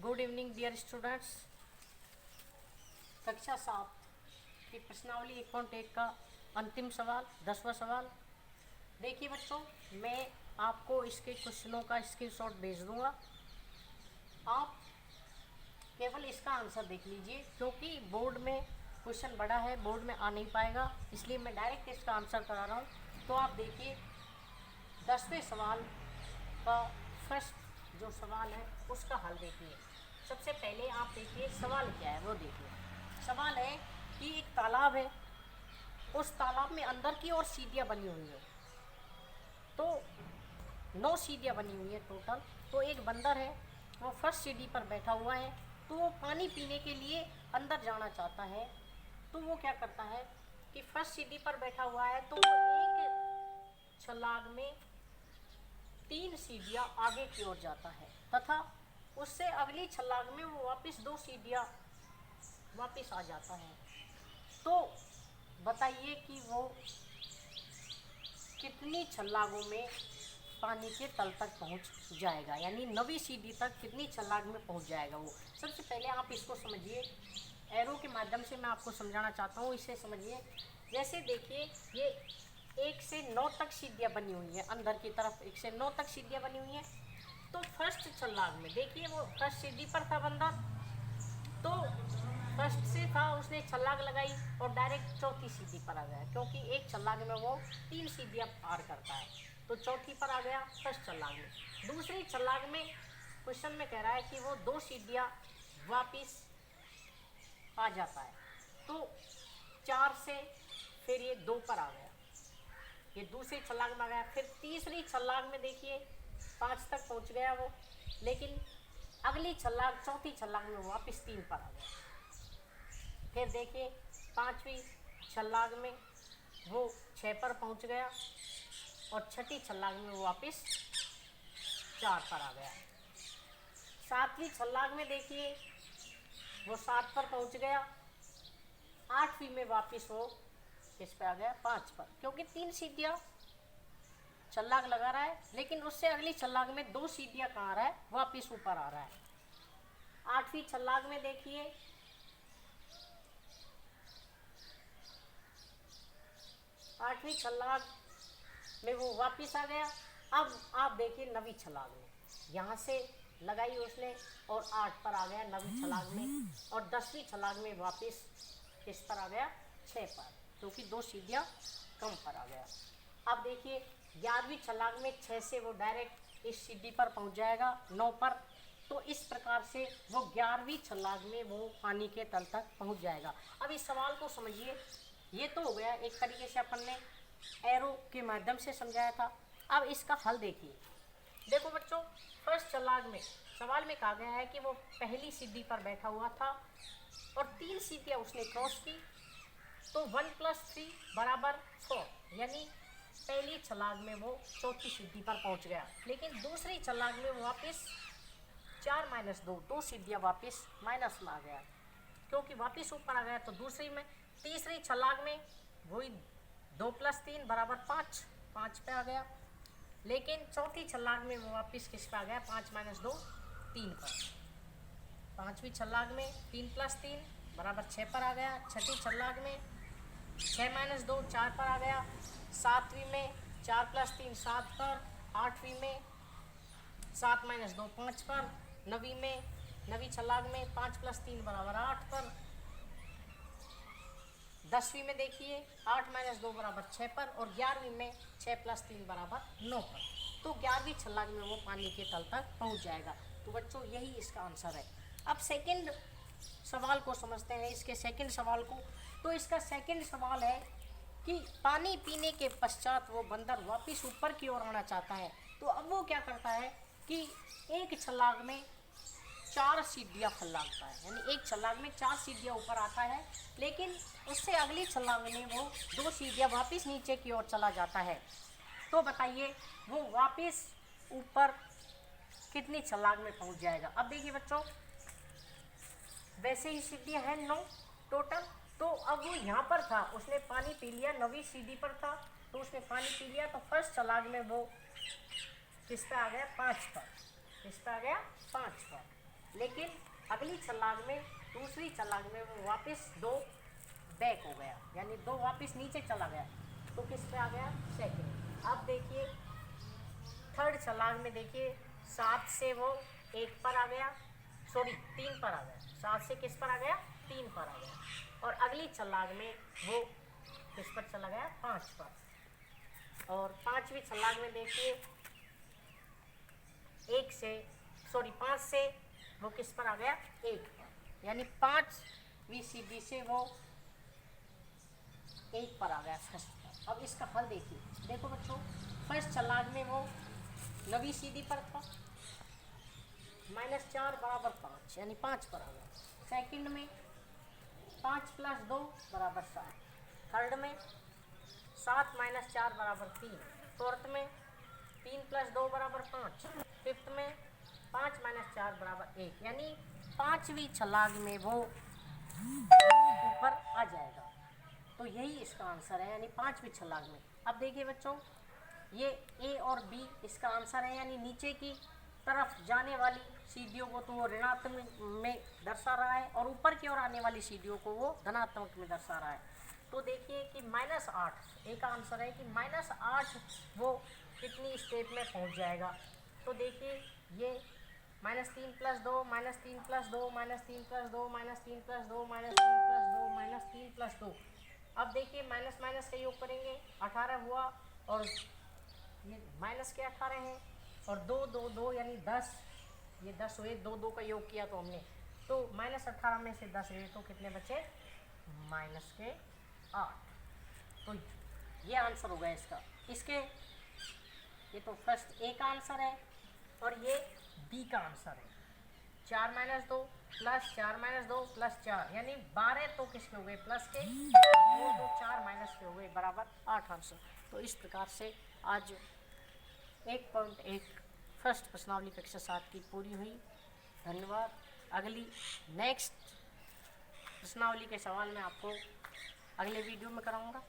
Good evening dear students. कक्षा 7 की प्रश्नावली 1.1 का अंतिम सवाल 10वां सवाल। देखिए बच्चों, मैं आपको इसके क्वेश्चनों का स्क्रीनशॉट भेज दूंगा। आप केवल इसका आंसर देख लीजिए, क्योंकि बोर्ड में क्वेश्चन बड़ा है, बोर्ड में आ नहीं पाएगा, इसलिए मैं डायरेक्ट इसका आंसर करा रहा हूँ। तो आप देखिए 10वें सवाल का फर्स्ट जो सवाल है उसका हल देखिए। सबसे पहले आप देखिए सवाल क्या है वो देखिए। सवाल है कि एक तालाब है, उस तालाब में अंदर की ओर सीढ़ियाँ बनी हुई हैं, तो 9 सीढ़ियाँ बनी हुई है टोटल। तो एक बंदर है, वो फर्स्ट सीढ़ी पर बैठा हुआ है, तो वो पानी पीने के लिए अंदर जाना चाहता है। तो वो क्या करता है कि फर्स्ट सीढ़ी पर बैठा हुआ है, तो वो एक छलांग में 3 सीढ़ियाँ आगे की ओर जाता है, तथा उससे अगली छलांग में वो वापस 2 सीढ़ियाँ वापस आ जाता है। तो बताइए कि वो कितनी छलांगों में पानी के तल तक पहुंच जाएगा, यानी 9वीं सीढ़ी तक कितनी छलांग में पहुंच जाएगा वो। सबसे पहले आप इसको समझिए, एरो के माध्यम से मैं आपको समझाना चाहता हूँ, इसे समझिए। जैसे देखिए, ये 1 से 9 तक सीढ़ियाँ बनी हुई हैं, अंदर की तरफ 1 से 9 तक सीढ़ियाँ बनी हुई हैं। तो फर्स्ट छलांग में देखिए, वो फर्स्ट सीढ़ी पर था बंदा, तो फर्स्ट से था, उसने छलांग लगाई और डायरेक्ट चौथी सीढ़ी पर आ गया, क्योंकि एक छलांग में वो 3 सीढ़ियाँ पार करता है, तो चौथी पर आ गया फर्स्ट छलांग में। दूसरी छलांग में क्वेश्चन में कह रहा है कि वो 2 सीढ़ियाँ वापिस आ जाता है, तो 4 से फिर ये 2 पर आ गया, ये दूसरी छलांग में आ गया। फिर तीसरी छलांग में देखिए 5 तक पहुंच गया वो, लेकिन अगली छलांग चौथी छलांग में वापस 3 पर आ गया। फिर देखिए 5वीं छलांग में वो 6 पर पहुंच गया, और छठी छलांग में वो वापस 4 पर आ गया। 7वीं छलांग में देखिए वो 7 पर पहुंच गया। 8वीं में वापस वो किस पे आ गया, 5 पर, क्योंकि 3 सीढ़ियाँ छलांग लगा रहा है, लेकिन उससे अगली छलांग में 2 सीढ़ियाँ कहाँ रहा है, वापस ऊपर आ रहा है। 8वीं छलांग में देखिए 8वीं छलांग में वो वापस आ गया। अब आप देखिए 9वीं छलांग में, यहाँ से लगाई उसने और 8 पर आ गया 9वीं छलांग में, और 10वीं छलांग में वापस किस पर आ गया, 6 पर, क्योंकि 2 सीढ़ियाँ कम पर आ गया। अब देखिए 11वीं छलांग में 6 से वो डायरेक्ट इस सीढ़ी पर पहुंच जाएगा 9 पर। तो इस प्रकार से वो 11वीं छलांग में वो पानी के तल तक पहुंच जाएगा। अब इस सवाल को समझिए, ये तो हो गया एक तरीके से अपन ने एरो के माध्यम से समझाया था। अब इसका हल देखिए। देखो बच्चों, फर्स्ट छलांग में सवाल में कहा गया है कि वो पहली सीढ़ी पर बैठा हुआ था और 3 सीढ़ियाँ उसने क्रॉस की, तो 1 + 3 = 4, यानी पहली छलांग में वो चौथी सीढ़ी पर पहुंच गया। लेकिन दूसरी छलांग में वो वापस 4 - 2 सीढ़ियाँ वापस माइनस में आ गया, क्योंकि वापस ऊपर आ गया। तो दूसरी में तीसरी छलांग में वही 2 + 3 = 5 पे आ गया। लेकिन चौथी छलांग में वो वापस किस पे आ गया, 5 - 2 3 पर। 5वीं छलांग में 3 + 3 = 6 पर आ गया। छठी छलांग में 6 - 2 4 पर आ गया। 7वीं में 4 + 3 7 पर। 8वीं में 7 - 2 5 पर। 9वीं छलांग में 5 + 3 = 8 पर। 10वीं में देखिए 8 - 2 = 6 पर, और 11वीं में 6 + 3 = 9 पर। तो 11वीं छलांग में वो पानी के तल तक पहुंच जाएगा। तो बच्चों यही इसका आंसर है। अब सेकंड सवाल को समझते हैं, इसके सेकंड सवाल को। तो इसका सेकंड सवाल है कि पानी पीने के पश्चात वो बंदर वापस ऊपर की ओर आना चाहता है। तो अब वो क्या करता है कि एक छलांग में 4 सीढ़ियाँ फैलाता है, यानी एक छलांग में 4 सीढ़ियाँ ऊपर आता है, लेकिन उससे अगली छलांग में वो 2 सीढ़ियाँ वापस नीचे की ओर चला जाता है। तो बताइए वो वापस ऊपर कितनी छलांग में पहुंच जाएगा। अब देखिए बच्चों, वैसे ही सीढ़ियाँ हैं 9 टोटल। तो अब वो यहाँ पर था, उसने पानी पी लिया, 9वीं सीढ़ी पर था, तो उसने पानी पी लिया। तो फर्स्ट छलांग में वो किस पे आ गया, 5 पर, किस पे आ गया, 5 पर। लेकिन अगली छलांग में, दूसरी छलांग में वो वापस 2 बैक हो गया, यानी 2 वापस नीचे चला गया, तो किस पे आ गया? सेकंड। अब देखिए थर्ड छलांग में, देखिए 7 से वो 1 पर आ गया, सॉरी 3 पर आ गया, 7 से किस पर आ गया? 3 पर आ गया। और अगली छलांग में वो किस पर चला गया? 5 पर। और पांचवी छलांग में देखिए 5 से वो किस पर आ गया? 1 पर, यानी 5वीं सीढ़ी से वो 1 पर आ गया फर्स्ट पर। अब इसका हल देखिए, देखो बच्चों, फर्स्ट छलांग में वो 9वीं सीढ़ी पर था, -4 बराबर 5, यानी 5 पर आ गया। सेकंड में 5 + 2 बराबर 7, थर्ड में 7 - 4 बराबर 3, फोर्थ में 3 + 2 बराबर 5, फिफ्थ में 5 - 4 बराबर 1, यानी 5वीं छलांग में वो ऊपर आ जाएगा। तो यही इसका आंसर है, यानी 5वीं छलांग में। अब देखिए बच्चों, ये ए और बी इसका आंसर है, यानी नीचे की तरफ जाने वाली सीढ़ियों को तो वो ऋणात्मक में दर्शा रहा है, और ऊपर की ओर आने वाली सीढ़ियों को वो धनात्मक में दर्शा रहा है। तो देखिए कि -8 एक आंसर है कि -8 वो कितनी स्टेप में पहुंच जाएगा। तो देखिए ये -3 + 2 -3 + 2 -3 + 2 -3 + 2 -3 + 2 -3 + 2। अब देखिए माइनस माइनस का योग करेंगे, 18 हुआ, और ये माइनस के 18 हैं, और 2 2 2 यानी 10, ये 10 हुए, 2 2 का योग किया तो हमने, तो -18 में से 10 गए तो कितने बचे? -8। तो ये आंसर हो गया इसका। इसके ये तो फर्स्ट ए का आंसर है, और ये बी का आंसर है। 4 - 2 + 4 - 2 + 4, यानी 12 तो किसके हो गए? प्लस के, 2 2 4 माइनस के हो गए, बराबर 8 आंसर। तो इस प्रकार से आज 1.1 फर्स्ट प्रश्नावली कक्षा 7 की पूरी हुई। धन्यवाद। अगली नेक्स्ट प्रश्नावली के सवाल मैं आपको अगले वीडियो में कराऊंगा।